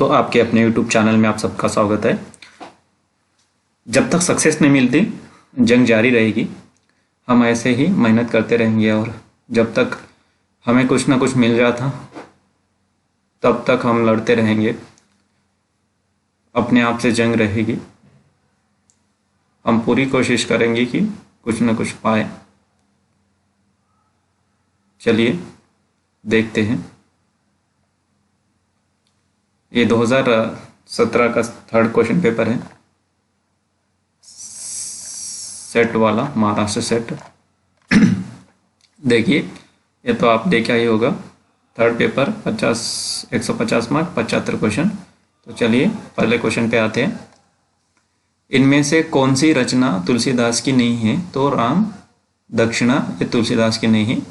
दोस्तों, आपके अपने YouTube चैनल में आप सबका स्वागत है। जब तक सक्सेस नहीं मिलती, जंग जारी रहेगी। हम ऐसे ही मेहनत करते रहेंगे और जब तक हमें कुछ ना कुछ मिल जाता तब तक हम लड़ते रहेंगे। अपने आप से जंग रहेगी। हम पूरी कोशिश करेंगे कि कुछ ना कुछ पाए। चलिए देखते हैं। ये 2017 का थर्ड क्वेश्चन पेपर है, सेट वाला, महाराष्ट्र सेट। देखिए, ये तो आप देखा ही होगा। Third paper 150 mark, 75 question. तो चलिए पहले क्वेश्चन पे आते हैं। इनमें से कौन सी रचना तुलसीदास की नहीं है? तो राम दक्षिणा ये तुलसीदास की नहीं है।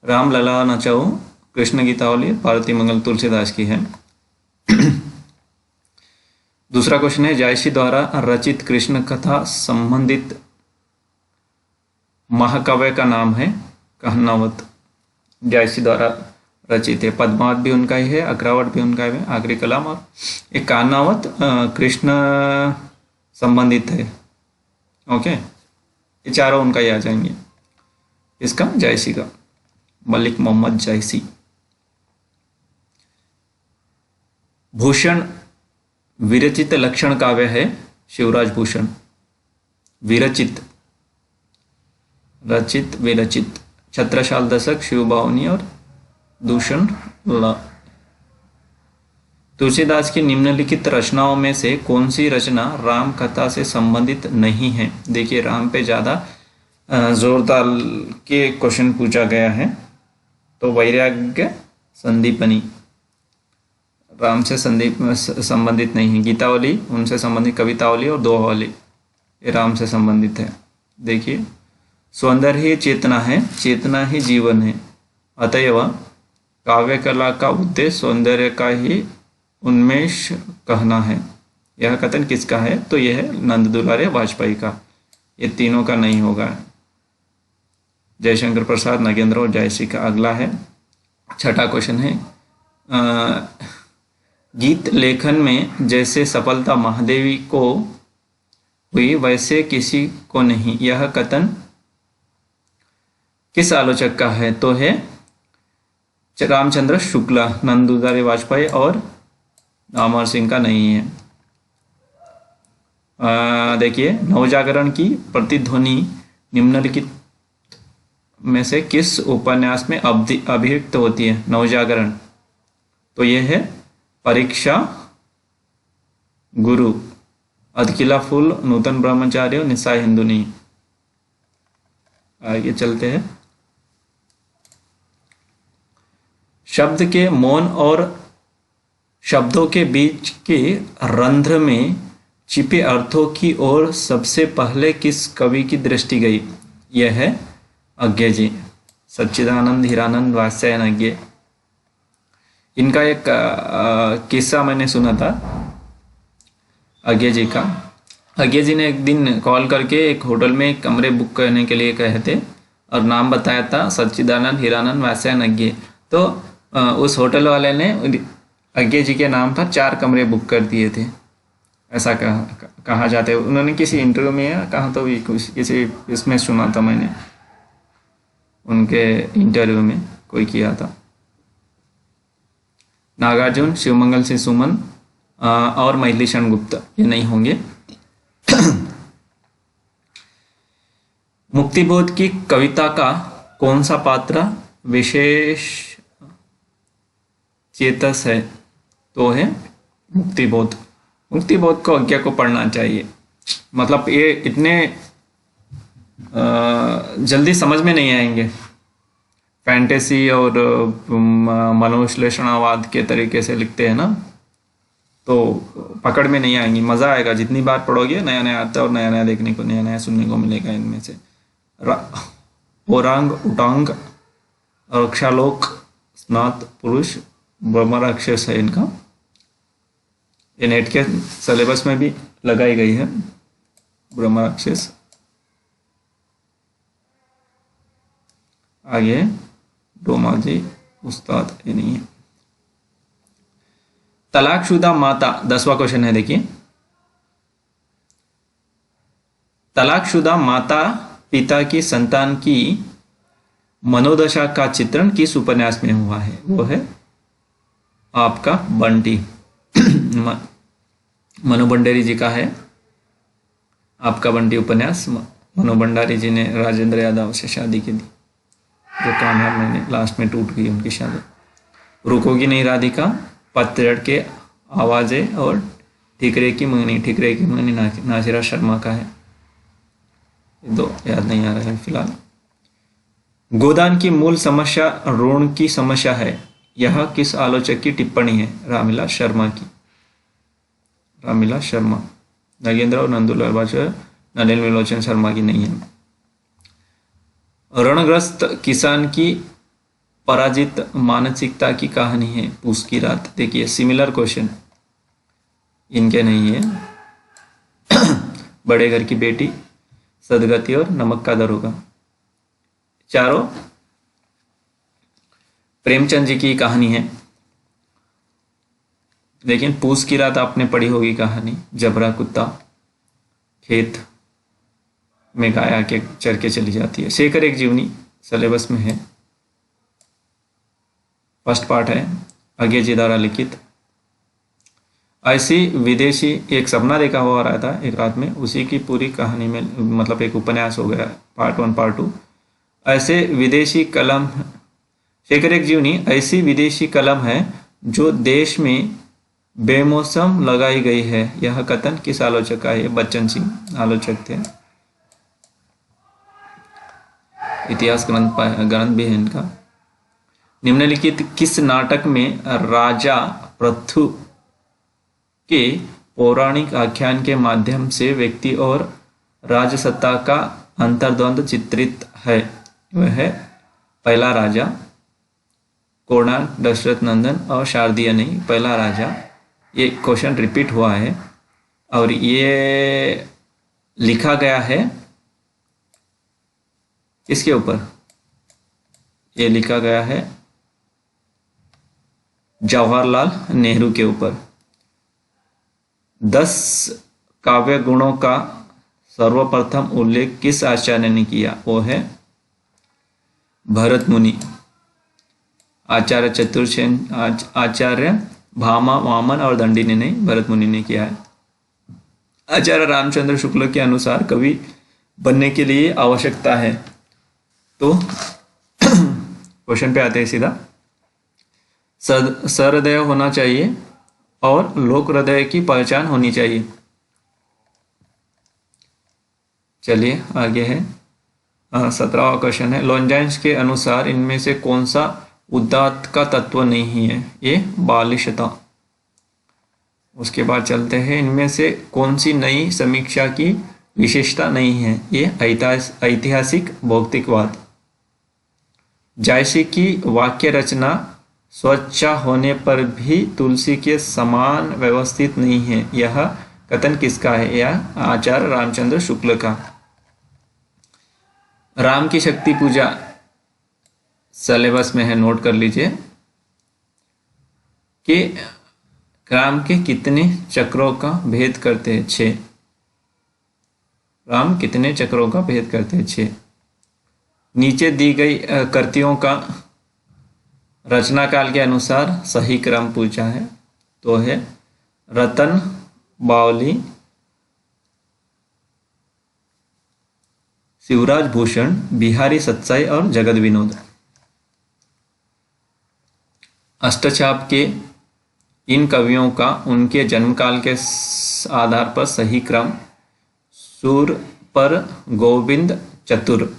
राम लला नचाओ, कृष्ण गीतावली, भारती मंगल तुलसीदास की है। दूसरा क्वेश्चन है, जायसी द्वारा रचित कृष्ण कथा संबंधित महाकाव्य का नाम है? कहनावत जायसी द्वारा रचित है। पद्मावत भी उनका ही है, अग्रावट भी उनका है, आखिरी कलाम। और एक कहनावत कृष्ण संबंधित है। ओके, ये चारों उनका ही आ जाएंगे। इसका जायसी का मलिक मोहम्मद जायसी। भूषण विरचित लक्षण काव्य है शिवराज भूषण। विरचित, रचित, विरचित। छत्रसाल दशक, शिवभावनी और दूषण ला। तुलसीदास की निम्नलिखित रचनाओं में से कौन सी रचना राम कथा से संबंधित नहीं है? देखिए, राम पे ज़्यादा जोरदार के क्वेश्चन पूछा गया है। तो वैराग्य संदीपनी राम से संबंधित नहीं है। गीतावली उनसे संबंधित, कवितावली और दोहावली ये राम से संबंधित है। देखिए, सौंदर्य ही चेतना है, चेतना ही जीवन है। अतएव काव्य कला का उद्देश्य सौंदर्य का ही उन्मेष कहना है। यह कथन किसका है? तो यह है नंद दुलारे वाजपेयी का। ये तीनों का नहीं होगा। जयशंकर प्रसाद, नागेंद्र और जायसी का। अगला है, छठा क्वेश्चन है, गीत लेखन में जैसे सफलता महादेवी को हुई वैसे किसी को नहीं। यह कथन किस आलोचक का है? तो है रामचंद्र शुक्ला, नंद दुलारे वाजपेयी और अमर सिंह का नहीं है। देखिए, नवजागरण की प्रतिध्वनि निम्नलिखित में से किस उपन्यास में अभिव्यक्त होती है? नवजागरण, तो यह है परीक्षा, गुरु, अधकिला फूल, नूतन ब्रह्मचार्य, निसाई हिंदुनी। आगे चलते हैं। शब्द के मौन और शब्दों के बीच के रंध्र में छिपे अर्थों की ओर सबसे पहले किस कवि की दृष्टि गई? यह है अज्ञे जी, सच्चिदानंद हीरानंद वात्स्यायन अज्ञे। इनका एक किस्सा मैंने सुना था अज्ञे जी का। अज्ञे जी ने एक दिन कॉल करके एक होटल में एक कमरे बुक करने के लिए कहे थे और नाम बताया था सच्चिदानंद हीरानंद वात्स्यायन अज्ञे। तो उस होटल वाले ने अज्ञे जी के नाम पर 4 कमरे बुक कर दिए थे, ऐसा कहा जाता है। उन्होंने किसी इंटरव्यू में या कहाँ तो भी किसी इसमें सुना था मैंने, उनके इंटरव्यू में कोई किया था। नागार्जुन, शिवमंगल सिंह सुमन और मैथिली शरण गुप्ता ये नहीं होंगे। मुक्तिबोध की कविता का कौन सा पात्र विशेष चेतस है? तो है मुक्तिबोध। मुक्तिबोध को अज्ञा को पढ़ना चाहिए। मतलब ये इतने जल्दी समझ में नहीं आएंगे। फैंटेसी और मनोविश्लेषणवाद के तरीके से लिखते हैं ना, तो पकड़ में नहीं आएंगी। मज़ा आएगा जितनी बार पढ़ोगे, नया नया आता है और नया नया देखने को, नया नया सुनने को मिलेगा इनमें से। ओरांग उटांग, रक्षालोक, स्नात पुरुष, ब्रह्मराक्षस है इनका। ये नेट के सिलेबस में भी लगाई गई है ब्रह्मराक्षस। आगे डोमा जी उस्ताद ये नहीं है। तलाकशुदा माता, 10वां क्वेश्चन है देखिए। तलाकशुदा माता पिता की संतान की मनोदशा का चित्रण किस उपन्यास में हुआ है? वो है आपका बंटी। मनु भंडारी जी का है आपका बंटी उपन्यास। मनु भंडारी जी ने राजेंद्र यादव से शादी की थी, जो कामयाब मैंने लास्ट में टूट गई उनकी शादी। रुकोगी नहीं राधिका, पतझड़ के आवाज़ें और ठिकरे की मंगनी नासिरा शर्मा का है। दो याद नहीं आ रहा है फिलहाल। गोदान की मूल समस्या ऋण की समस्या है, यह किस आलोचक की टिप्पणी है? रामविलास शर्मा की। रामविलास शर्मा। नागेंद्र और नंदुलाल बाजवा नलिन विलोचन शर्मा की नहीं है। रणग्रस्त किसान की पराजित मानसिकता की कहानी है पूस की रात। देखिए सिमिलर क्वेश्चन इनके नहीं है। बड़े घर की बेटी, सदगति और नमक का दरोगा, चारों प्रेमचंद जी की कहानी है। लेकिन पूस की रात आपने पढ़ी होगी कहानी। जबरा कुत्ता खेत में गाय के चर के चली जाती है। शेखर एक जीवनी सिलेबस में है, फर्स्ट पार्ट है, अज्ञे जी द्वारा लिखित। ऐसी विदेशी एक सपना देखा हुआ रहा था एक रात में, उसी की पूरी कहानी में मतलब एक उपन्यास हो गया, पार्ट 1 पार्ट 2। ऐसे विदेशी कलम, शेखर एक जीवनी ऐसी विदेशी कलम है जो देश में बेमौसम लगाई गई है। यह कथन किस आलोचक का है? बच्चन सिंह आलोचक थे, इतिहास ग्रंथ भी है इनका। निम्नलिखित किस नाटक में राजा पृथु के पौराणिक आख्यान के माध्यम से व्यक्ति और राजसत्ता का अंतर्द्वंद चित्रित है? वह है पहला राजा, कोणार्क, दशरथ नंदन और शारदीय नहीं, पहला राजा। ये क्वेश्चन रिपीट हुआ है और ये लिखा गया है इसके ऊपर, ये लिखा गया है जवाहरलाल नेहरू के ऊपर। 10 काव्य गुणों का सर्वप्रथम उल्लेख किस आचार्य ने किया? वो है भरत मुनि। आचार्य चतुर्सेन, आचार्य भामा, वामन और दंडी ने नहीं, भरत मुनि ने किया है। आचार्य रामचंद्र शुक्ल के अनुसार कवि बनने के लिए आवश्यकता है, तो क्वेश्चन पे आते हैं सीधा। सहृदय होना चाहिए और लोक हृदय की पहचान होनी चाहिए। चलिए आगे है 17वां क्वेश्चन है। लॉन्जाइन्स के अनुसार इनमें से कौन सा उदात्त का तत्व नहीं है? ये बालिशता। उसके बाद चलते हैं, इनमें से कौन सी नई समीक्षा की विशेषता नहीं है? ये ऐतिहासिक भौतिकवाद। जायसी की वाक्य रचना स्वच्छा होने पर भी तुलसी के समान व्यवस्थित नहीं है, यह कथन किसका है? यह आचार्य रामचंद्र शुक्ल का। राम की शक्ति पूजा सिलेबस में है, नोट कर लीजिए कि राम के कितने चक्रों का भेद करते हैं? 6। राम कितने चक्रों का भेद करते हैं? 6। नीचे दी गई कृतियों का रचना काल के अनुसार सही क्रम पूछा है, तो है रतन बावली, शिवराज भूषण, बिहारी सत्साई और जगत विनोद। अष्टछाप के इन कवियों का उनके जन्मकाल के आधार पर सही क्रम सूर पर गोविंद चतुर,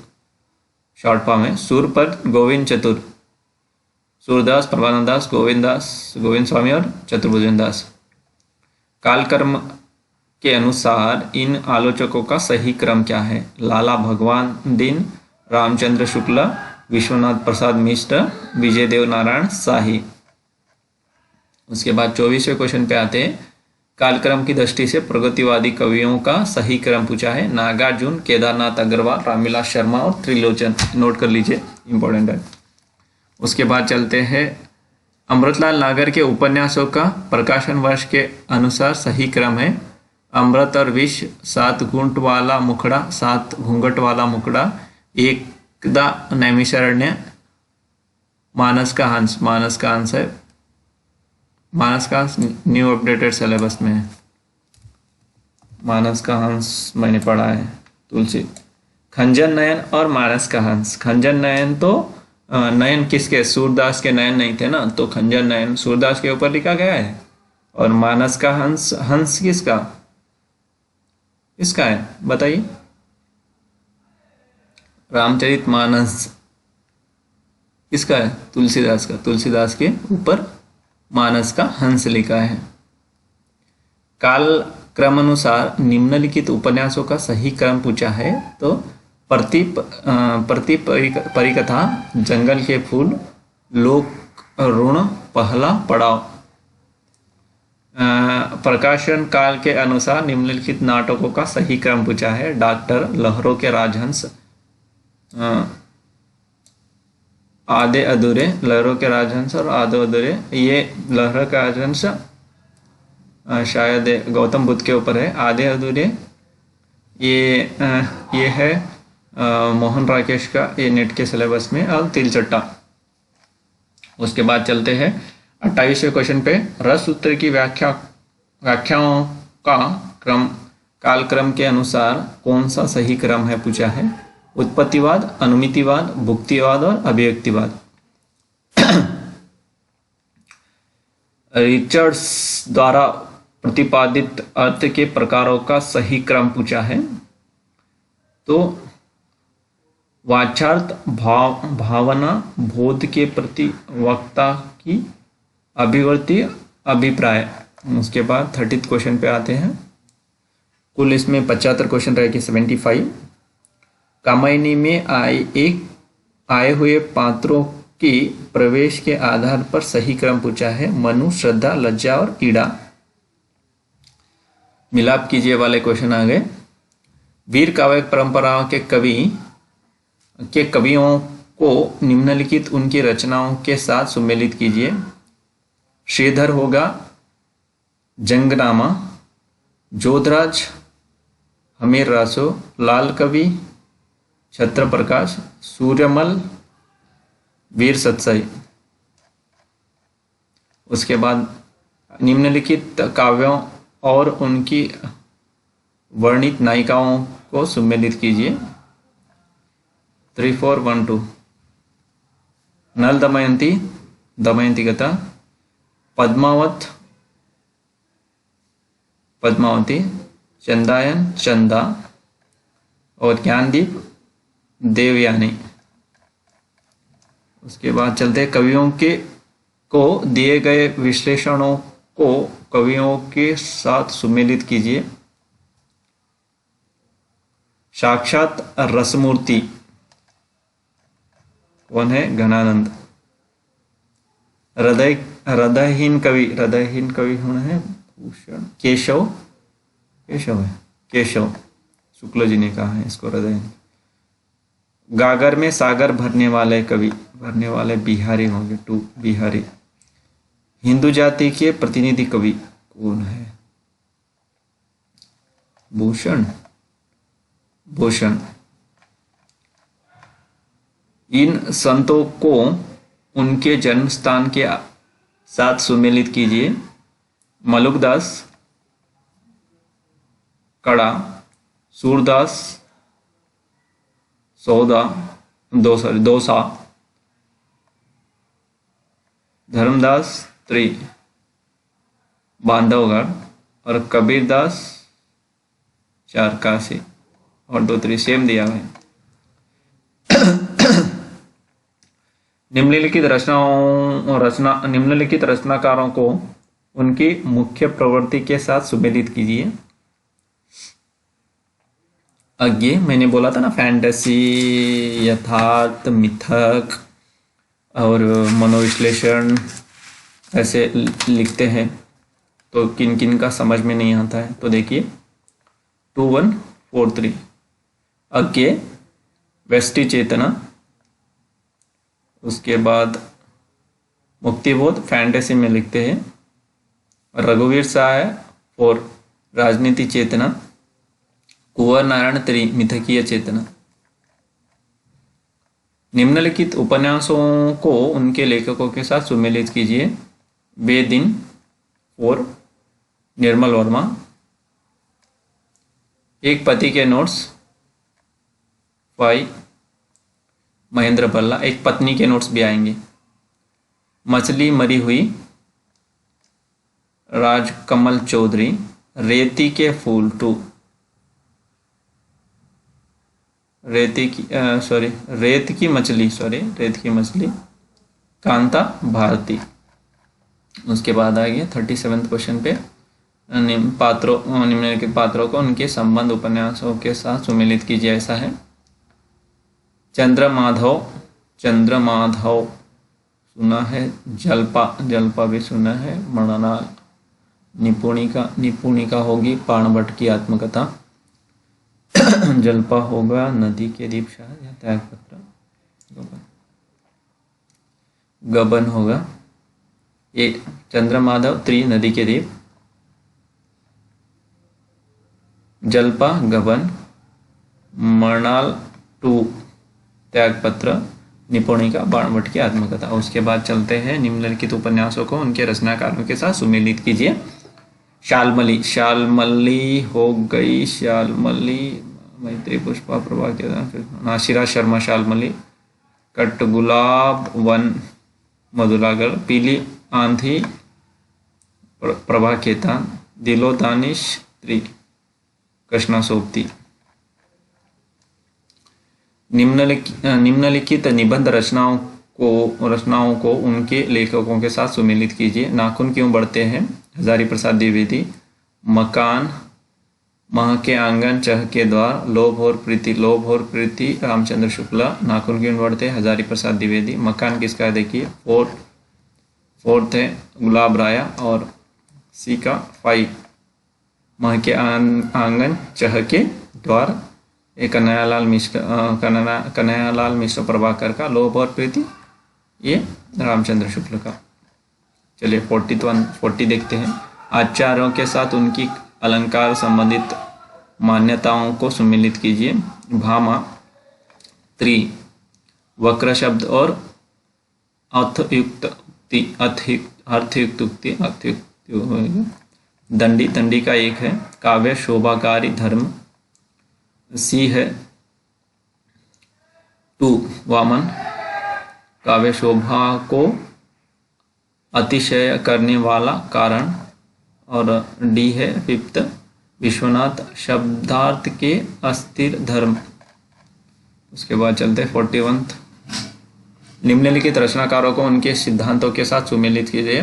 शॉर्ट फॉर्म है सूर पर गोविंद चतुर, सूरदास, प्रभानंद दास, गोविंद स्वामी और चतुर्भुजन दास। कालक्रम के अनुसार इन आलोचकों का सही क्रम क्या है? लाला भगवान दिन, रामचंद्र शुक्ला, विश्वनाथ प्रसाद मिश्र, विजय देव नारायण शाही। उसके बाद 24वें क्वेश्चन पे आते हैं। कालक्रम की दृष्टि से प्रगतिवादी कवियों का सही क्रम पूछा है। नागार्जुन, केदारनाथ अग्रवाल, रामविलास शर्मा और त्रिलोचन। नोट कर लीजिए, इंपॉर्टेंट है। उसके बाद चलते हैं अमृतलाल नागर के उपन्यासों का प्रकाशन वर्ष के अनुसार सही क्रम है अमृत और विष, 7 घूंट वाला मुखड़ा, 7 घूंघट वाला मुखड़ा, एकदा नैमिषारण्य, मानस का हंस। मानस का हंस है, मानस का हंस न्यू अपडेटेड सिलेबस में है। मानस का हंस मैंने पढ़ा है। तुलसी, खंजन नयन और मानस का हंस। खंजन नयन तो नयन किसके, सूरदास के नयन नहीं थे ना, तो खंजन नयन सूरदास के ऊपर लिखा गया है। और मानस का हंस, हंस किसका, इसका है बताइए। रामचरितमानस किसका है, तुलसीदास का। तुलसीदास के ऊपर मानस का हंस लिखा है। काल क्रमानुसार निम्नलिखित उपन्यासों का सही क्रम पूछा है तो प्रति परिकथा, जंगल के फूल, लोक ऋण, पहला पड़ाव। प्रकाशन काल के अनुसार निम्नलिखित नाटकों का सही क्रम पूछा है। डॉक्टर, लहरों के राजहंस, आधे अधूरे, लहरों के राजहंस और आधे अधूरे। ये लहरों का राजहंस शायद गौतम बुद्ध के ऊपर है। आधे अधूरे ये है मोहन राकेश का, ये नेट के सिलेबस में। और तिलचट्टा। उसके बाद चलते हैं 28वें क्वेश्चन पे। रस सूत्र की व्याख्याओं का क्रम, कालक्रम के अनुसार कौन सा सही क्रम है पूछा है। उत्पत्तिवाद, अनुमितिवाद, भुक्तिवाद और अभिव्यक्तिवाद। रिचर्ड्स द्वारा प्रतिपादित अर्थ के प्रकारों का सही क्रम पूछा है तो वाचार्थ, भावना, बोध के प्रति वक्ता की अभिव्यक्ति, अभिप्राय। उसके बाद 30 क्वेश्चन पे आते हैं। कुल इसमें 75 क्वेश्चन रहेंगे, 75। कामायनी में आए हुए पात्रों के प्रवेश के आधार पर सही क्रम पूछा है। मनु, श्रद्धा, लज्जा और ईड़ा। मिलाप कीजिए वाले क्वेश्चन आ गए। वीर काव्य परंपरा के कवियों को निम्नलिखित उनकी रचनाओं के साथ सुमेलित कीजिए। श्रीधर होगा जंगनामा, जोधराज हमीर रासो, लाल कवि छत्र प्रकाश, सूर्यमल वीर सत्सई। उसके बाद निम्नलिखित काव्यों और उनकी वर्णित नायिकाओं को सुमेलित कीजिए। 3, 4, 1, 2। नल दमयंती, दमयंती कथा। पद्मावती, चंदायन, चंदा और ज्ञानदीप, देवयानी। उसके बाद चलते कवियों को दिए गए विश्लेषणों को कवियों के साथ सुमेलित कीजिए। साक्षात रसमूर्ति कौन है, घनानंद। हृदयहीन कवि होना है भूषण, केशव शुक्ल जी ने कहा है इसको हृदयहीन। गागर में सागर भरने वाले बिहारी होंगे, 2 बिहारी। हिंदू जाति के प्रतिनिधि कवि कौन है, भूषण। इन संतों को उनके जन्म स्थान के साथ सुमेलित कीजिए। मलुकदास कड़ा, सूरदास दौसा, धर्मदास त्रि, बांधवगढ़ और कबीरदास चारकाशी। और 2, 3 सेम दिया है। निम्नलिखित रचनाकारों को उनकी मुख्य प्रवृत्ति के साथ सुमेलित कीजिए। आगे मैंने बोला था ना, फैंटेसी, यथार्थ, मिथक और मनोविश्लेषण ऐसे लिखते हैं तो किन किन का समझ में नहीं आता है। तो देखिए 2, 1, 4, 3। आगे व्यष्टि चेतना, उसके बाद मुक्तिबोध फैंटेसी में लिखते हैं। रघुवीर साय 4 राजनीति चेतना। कुंवर नारायण 3 मिथकीय चेतना। निम्नलिखित उपन्यासों को उनके लेखकों के साथ सुमेलित कीजिए। बेदिन 4 निर्मल वर्मा। एक पति के नोट्स 5 महेंद्र भल्ला। एक पत्नी के नोट्स भी आएंगे। मछली मरी हुई राजकमल चौधरी। रेती के फूल 2 रेत की मछली कांता भारती। उसके बाद आ गया 37वें क्वेश्चन पे निम्नलिखित पात्रों को उनके संबंध उपन्यासों के साथ सुमेलित कीजिए। ऐसा है। चंद्रमाधव सुना है। जल्पा भी सुना है। मृणाल निपुणिका होगी बाणभट्ट की आत्मकथा। जल्पा होगा नदी के दीप शाह या त्यागपत्र। गबन होगा। ये चंद्रमाधव 3 नदी के दीप। जल्पा गबन। मृणाल 2 त्यागपत्र। निपुणिका बाणभट्ट की आत्मकथा। उसके बाद चलते हैं निम्नलिखित उपन्यासों को उनके रचनाकारों के साथ सुमेलित कीजिए। शालमली हो गई। मैत्री पुष्पा प्रभा नाशिरा शर्मा शालमली। कटगुलाब 1 मधुलागढ़। पीली आंधी प्रभा खेतान। दिलो दानिश 3 कृष्णा सोबती। निम्नलिखित निबंध रचनाओं को उनके लेखकों के साथ सुमेलित कीजिए। नाखून क्यों बढ़ते हैं हजारी प्रसाद द्विवेदी। मकान माह के आंगन चह के द्वार। लोभ और प्रीति रामचंद्र शुक्ला। नाखून क्यों बढ़ते हजारी प्रसाद द्विवेदी। मकान किसका है देखिए। फोर्थ है गुलाब राया और सी का 5 माह के आंगन चह के द्वार। एक कन्हैयालाल मिश्र प्रभाकर का। लोभ और प्रीति ये रामचंद्र शुक्ल का। चलिए 40 देखते हैं। आचार्यों के साथ उनकी अलंकार संबंधित मान्यताओं को सुमेलित कीजिए। भामा 3 वक्र शब्द और अर्थयुक्त उक्ति। दंडी का 1 है। काव्य शोभाकारी धर्म सी है 2 वामन। काव्य शोभा को अतिशय करने वाला कारण और डी है 5th विश्वनाथ शब्दार्थ के अस्थिर धर्म। उसके बाद चलते 41। निम्नलिखित रचनाकारों को उनके सिद्धांतों के साथ सुमेलित कीजिए।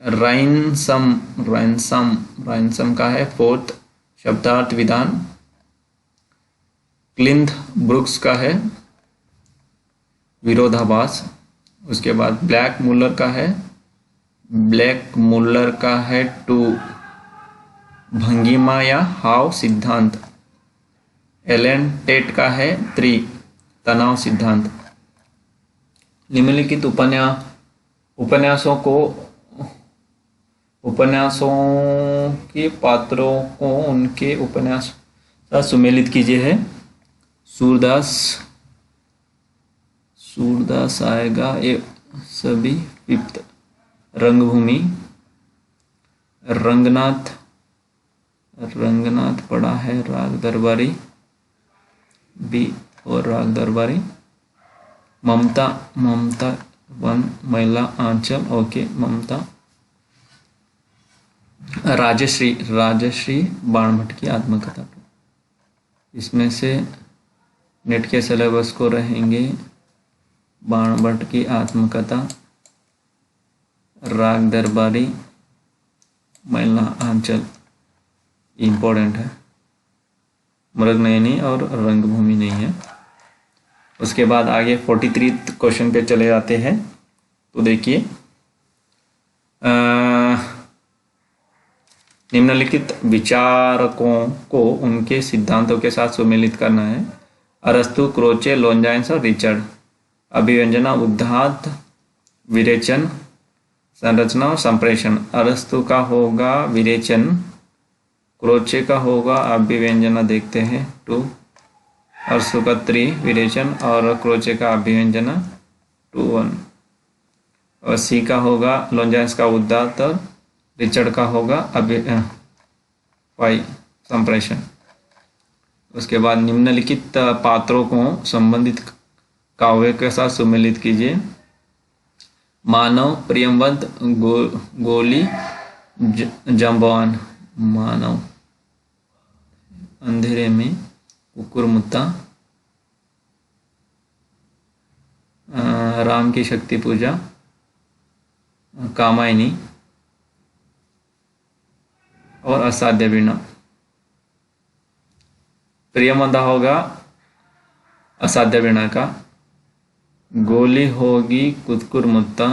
राइनसम का है 4th शब्दार्थ विधान। क्लिंथ ब्रुक्स का है विरोधाभास। उसके बाद ब्लैक मुल्लर का है 2 भंगिमा या हाव सिद्धांत। एलन टेट का है 3 तनाव सिद्धांत। निम्नलिखित उपन्यासों के पात्रों को उनके उपन्यास सुमेलित कीजिए है। सूरदास आएगा ये सभी 5th। रंगभूमि। रंगनाथ पड़ा है राग दरबारी बी और राग दरबारी। ममता 1 महिला आंचल ओके ममता। राजश्री बाणभट्ट की आत्मकथा। इसमें से नेट के सिलेबस को रहेंगे बाणभट्ट की आत्मकथा, राग दरबारी, महिला आंचल इम्पोर्टेंट है, मृगनयनी और रंगभूमि नहीं है। उसके बाद आगे 43 क्वेश्चन पे चले जाते हैं। तो देखिए निम्नलिखित विचारकों को उनके सिद्धांतों के साथ सुमेलित करना है। अरस्तु, क्रोचे, लोंजाइन्स और रिचर्ड। अभिव्यंजना, उदात्त, विरेचन, संरचना और संप्रेषण। अरस्तु का होगा विरेचन, क्रोचे का होगा अभिव्यंजना, देखते हैं 2, अरस्तु का 3 विरेचन और क्रोचे का अभिव्यंजना 2 1, और सी का होगा लोंजाइस का उदात्त और रिचर्ड का होगा 5 संप्रेषण। उसके बाद निम्नलिखित पात्रों को संबंधित काव्य के साथ सुमेलित कीजिए। मानव, प्रियंवद, गोली, जांबवान। मानव, अंधेरे में कुकुरमुत्ता, राम की शक्ति पूजा, कामायनी और असाध्य वीणा। प्रियमदा होगा असाध्य वीणा का, गोली होगी कुकुरमुत्ता,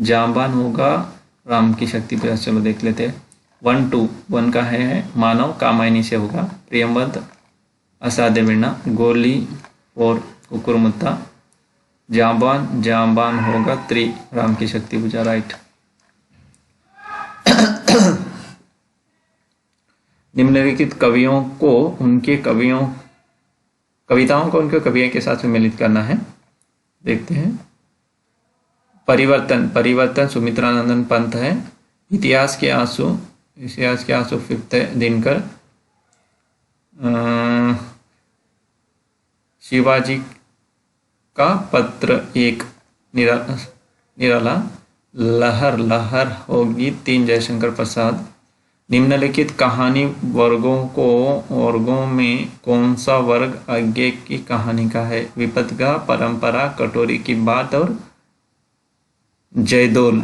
जांबान होगा राम की शक्ति पूजा। चलो देख लेते हैं। 1 2 1 का है मानव, कामायनी से होगा, प्रियमवद असाध्य वीणा, गोली और कुकुरमुत्ता, जांबान होगा 3 राम की शक्ति पूजा, राइट। निम्नलिखित कवियों को उनके कविताओं को उनके कवियों के साथ सम्मिलित करना है, देखते हैं। परिवर्तन सुमित्रानंदन पंत है। इतिहास के आंसू 5th है दिनकर। शिवाजी का पत्र 1 निराला। लहर होगी 3 जयशंकर प्रसाद। निम्नलिखित कहानी वर्गों में कौन सा वर्ग आगे की कहानी का है? विपथगा, परंपरा, कटोरी की बात और जयदोल।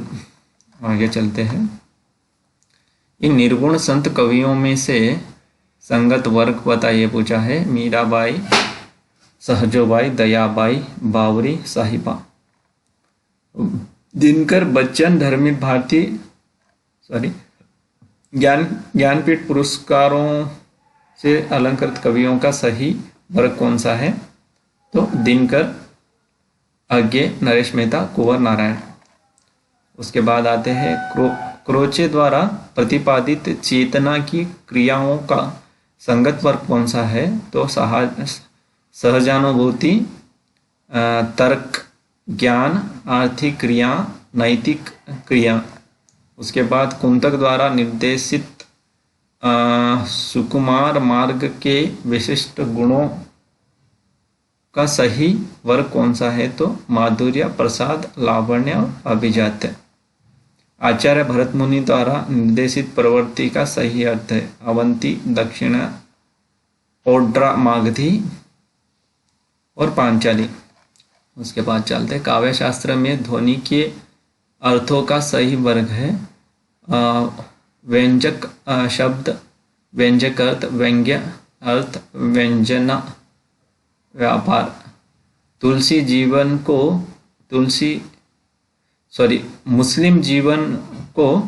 आगे चलते हैं। इन निर्गुण संत कवियों में से संगत वर्ग बताइए पूछा है। मीराबाई, सहजोबाई, दयाबाई, बावरी, साहिबा। दिनकर, बच्चन, धर्मवीर भारती, ज्ञानपीठ पुरस्कारों से अलंकृत कवियों का सही वर्ग कौन सा है? तो दिनकर, आगे नरेश मेहता, कुंवर नारायण। उसके बाद आते हैं क्रोचे द्वारा प्रतिपादित चेतना की क्रियाओं का संगत वर्ग कौन सा है? तो सहजानुभूति, तर्क, ज्ञान, आर्थिक क्रिया, नैतिक क्रिया। उसके बाद कुंतक द्वारा निर्देशित सुकुमार मार्ग के विशिष्ट गुणों का सही वर्ग कौन सा है? तो माधुर्य, प्रसाद, लावण्य और अभिजात्य। आचार्य भरत मुनि द्वारा निर्देशित प्रवृत्ति का सही अर्थ है अवंती, दक्षिण, ओड्रा, मागधी और पांचाली। उसके बाद चलते हैं काव्य शास्त्र में ध्वनि के अर्थों का सही वर्ग है व्यंजक शब्द, व्यंजक अर्थ, व्यंग्य अर्थ, व्यंजना, व्यापार। मुस्लिम जीवन को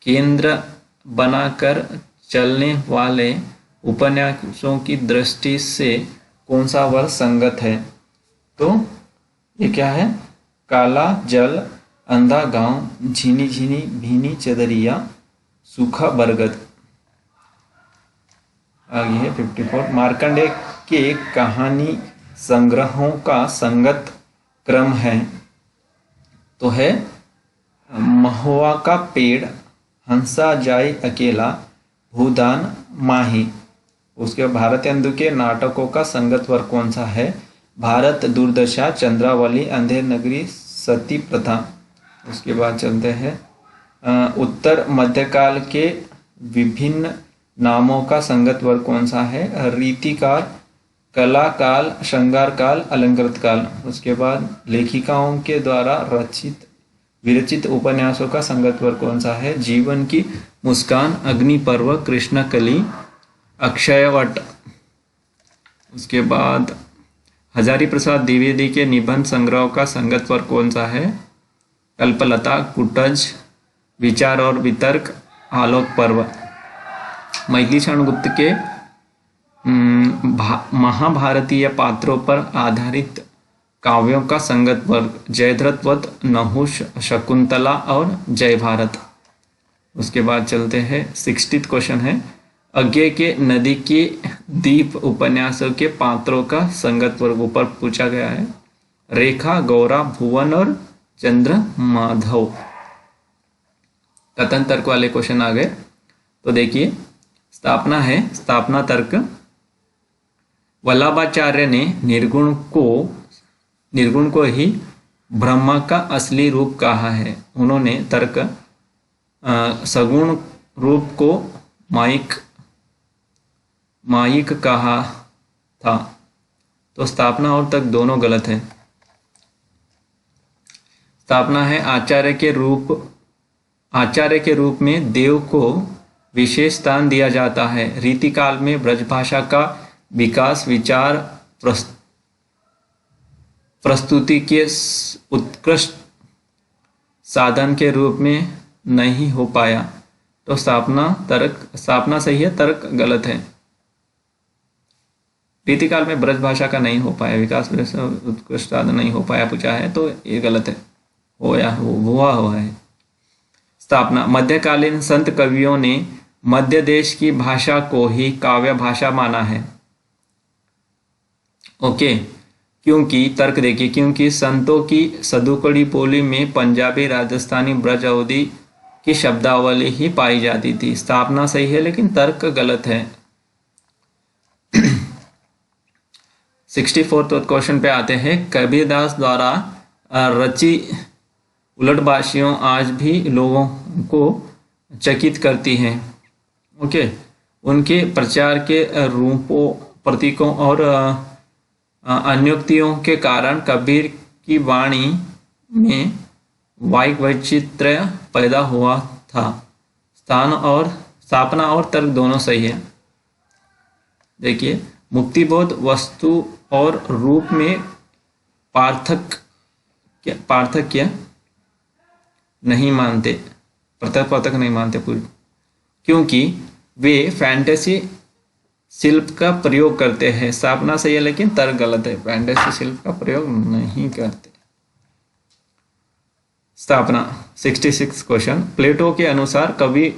केंद्र बनाकर चलने वाले उपन्यासों की दृष्टि से कौन सा वर्ग संगत है? तो ये क्या है? काला जल, अंधा गांव, झीनी झीनी भीनी चदरिया, सूखा बरगद। आगे है 54। मार्कंडेय के कहानी संग्रहों का संगत क्रम है तो है महुआ का पेड़, हंसा जाए अकेला, भूदान, माही। उसके भारतेंदु के नाटकों का संगत वर्ग कौन सा है? भारत, दुर्दशा, चंद्रावली, अंधेर नगरी, सती प्रथा। उसके बाद चलते हैं उत्तर मध्यकाल के विभिन्न नामों का संगत वर्ग कौन सा है? रीतिकाल, कला काल, श्रृंगार काल, अलंकृत काल। उसके बाद लेखिकाओं के द्वारा विरचित उपन्यासों का संगत वर्ग कौन सा है? जीवन की मुस्कान, अग्निपर्व, कृष्णकली, अक्षयवट। उसके बाद हजारी प्रसाद द्विवेदी के निबंध संग्रह का संगत वर्ग कौन सा है? कल्पलता, कुटज, विचार और वितर्क, आलोक पर्व। मैथिली शरण गुप्त के महाभारतीय पात्रों पर आधारित काव्यों का संगत वर्ग जयद्रथ वध, नहुष, शकुंतला और जय भारत। उसके बाद चलते हैं 60th क्वेश्चन है, अज्ञे के नदी के दीप उपन्यासों के पात्रों का संगत वर्ग ऊपर पूछा गया है। रेखा, गौरा, भुवन और चंद्र माधव। कथन तर्क वाले क्वेश्चन आ गए। तो देखिए स्थापना है, स्थापना तर्क। वल्लभाचार्य ने निर्गुण को ही ब्रह्म का असली रूप कहा है। उन्होंने तर्क सगुण रूप को मायिक कहा था। तो स्थापना और तर्क दोनों गलत है। स्थापना है आचार्य के रूप में देव को विशेष स्थान दिया जाता है। रीतिकाल में ब्रजभाषा का विकास विचार प्रस्तुति के उत्कृष्ट साधन के रूप में नहीं हो पाया। तो स्थापना सही है, तर्क गलत है। रीतिकाल में ब्रजभाषा का नहीं हो पाया, विकास उत्कृष्ट साधन नहीं हो पाया पूछा है, तो ये गलत है, हुआ है। स्थापना मध्यकालीन संत कवियों ने मध्य देश की भाषा को ही काव्य भाषा माना है। ओके, क्योंकि तर्क देखिए, क्योंकि संतों की सदुकड़ी बोली में पंजाबी, राजस्थानी, ब्रज अवधी की शब्दावली ही पाई जाती थी। स्थापना सही है लेकिन तर्क गलत है। 64th क्वेश्चन पे आते हैं। कबीरदास द्वारा रची उलटबाशियों आज भी लोगों को चकित करती हैं। ओके, उनके प्रचार के रूपों, प्रतीकों और अन्योक्तियों के कारण कबीर की वाणी में वाक् वैचित्र्य पैदा हुआ था। स्थापना और तर्क दोनों सही है। देखिए मुक्तिबोध वस्तु और रूप में पार्थक्य नहीं मानते, पृथक नहीं मानते पूरी, क्योंकि वे फैंटेसी शिल्प का प्रयोग करते हैं। स्थापना सही है लेकिन तर्क गलत है, फैंटेसी शिल्प का प्रयोग नहीं करते। स्थापना 66 क्वेश्चन। प्लेटो के अनुसार कवि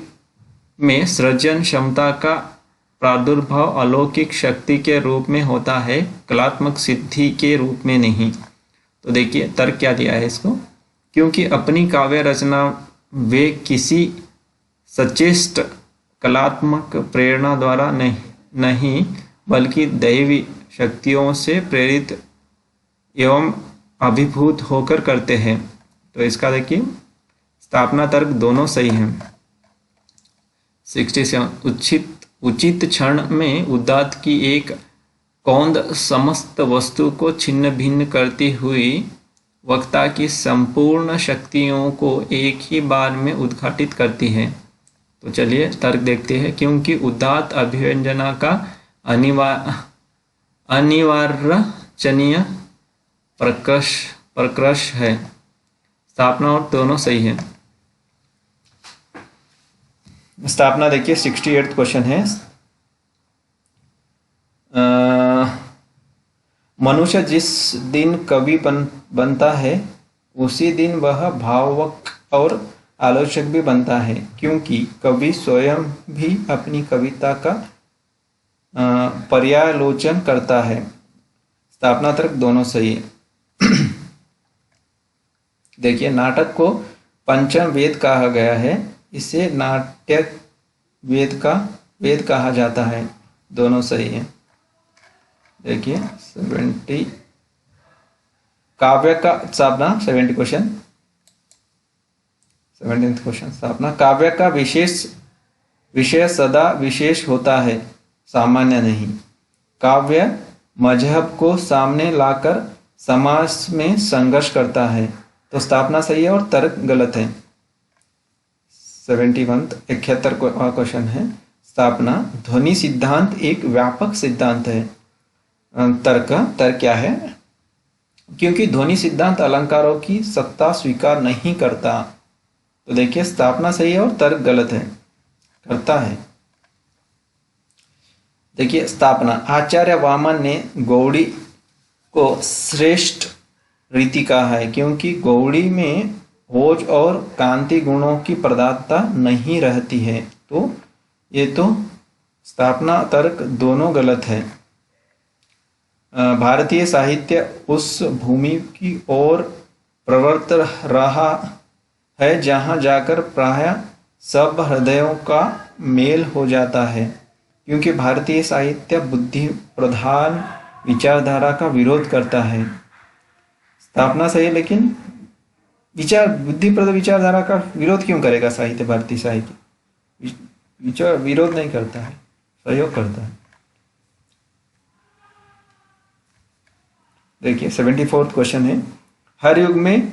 में सृजन क्षमता का प्रादुर्भाव अलौकिक शक्ति के रूप में होता है, कलात्मक सिद्धि के रूप में नहीं। तो देखिए तर्क क्या दिया है इसको, क्योंकि अपनी काव्य रचना वे किसी सचेष्ट कलात्मक प्रेरणा द्वारा नहीं बल्कि दैवी शक्तियों से प्रेरित एवं अभिभूत होकर करते हैं। तो इसका देखिए स्थापना तर्क दोनों सही हैं। 67 उचित क्षण में उदात्त की एक कौंद समस्त वस्तु को छिन्न भिन्न करती हुई वक्ता की संपूर्ण शक्तियों को एक ही बार में उद्घाटित करती है। तो चलिए तर्क देखते हैं, क्योंकि उदात्त अभिव्यंजना का अनिवार्यचनीय प्रकर्ष है। स्थापना और दोनों सही है। स्थापना देखिए 68th क्वेश्चन है। मनुष्य जिस दिन कवि बनता है उसी दिन वह भावुक और आलोचक भी बनता है, क्योंकि कवि स्वयं भी अपनी कविता का पर्यालोचन करता है। स्थापना तर्क दोनों सही है। देखिए नाटक को पंचम वेद कहा गया है, इसे नाट्य वेद कहा जाता है। दोनों सही है। देखिए 70 काव्य का स्थापना 70 क्वेश्चन 17th क्वेश्चन। स्थापना काव्य का विषय सदा विशेष होता है, सामान्य नहीं। काव्य मजहब को सामने लाकर समाज में संघर्ष करता है। तो स्थापना सही है और तर्क गलत है। 71 क्वेश्चन है। स्थापना ध्वनि सिद्धांत एक व्यापक सिद्धांत है। तर्क क्या है, क्योंकि ध्वनि सिद्धांत अलंकारों की सत्ता स्वीकार नहीं करता। तो देखिए स्थापना सही है और तर्क गलत है, करता है। देखिए स्थापना आचार्य वामन ने गौड़ी को श्रेष्ठ रीति कहा है, क्योंकि गौड़ी में ओज और कांति गुणों की प्रधानता नहीं रहती है। तो ये तो स्थापना तर्क दोनों गलत है। भारतीय साहित्य उस भूमि की ओर प्रवृत्त रहा है जहाँ जाकर प्रायः सब हृदयों का मेल हो जाता है, क्योंकि भारतीय साहित्य बुद्धि प्रधान विचारधारा का विरोध करता है। स्थापना सही है, लेकिन बुद्धिप्रद विचारधारा का विरोध क्यों करेगा साहित्य? भारतीय साहित्य विचार विरोध नहीं करता है, सहयोग करता है। देखिए 74th क्वेश्चन है, हर युग में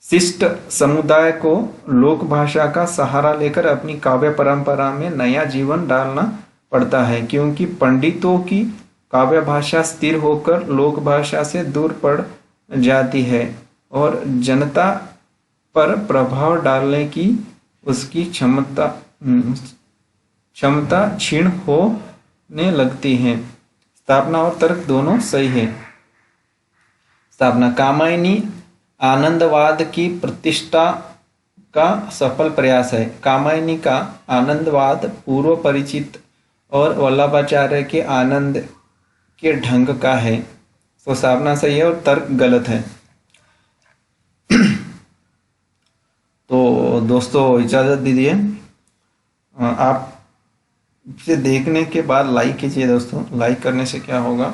शिष्ट समुदाय को लोक भाषा का सहारा लेकर अपनी काव्य परंपरा में नया जीवन डालना पड़ता है, क्योंकि पंडितों की काव्य भाषा स्थिर होकर लोक भाषा से दूर पड़ जाती है और जनता पर प्रभाव डालने की उसकी क्षमता क्षीण होने लगती है। स्थापना और तर्क दोनों सही है। स्थापना, कामायनी आनंदवाद की प्रतिष्ठा का सफल प्रयास है। कामायनी का आनंदवाद पूर्व परिचित और वल्लभाचार्य के आनंद के ढंग का है। तो स्थापना सही है और तर्क गलत है। तो दोस्तों इजाज़त दीजिए, आप इसे देखने के बाद लाइक कीजिए। दोस्तों लाइक करने से क्या होगा,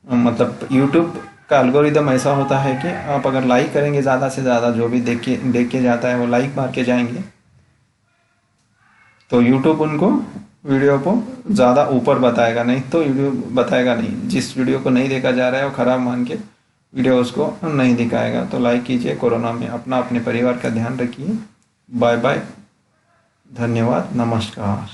मतलब YouTube का एल्गोरिदम ऐसा होता है कि आप अगर लाइक करेंगे ज़्यादा से ज़्यादा, जो भी देख के जाता है वो लाइक मार के जाएंगे, तो YouTube उनको वीडियो को ज़्यादा ऊपर बताएगा, नहीं तो वीडियो बताएगा नहीं। जिस वीडियो को नहीं देखा जा रहा है वो ख़राब मान के वीडियो उसको नहीं दिखाएगा। तो लाइक कीजिए। कोरोना में अपने परिवार का ध्यान रखिए। बाय बाय, धन्यवाद, नमस्कार।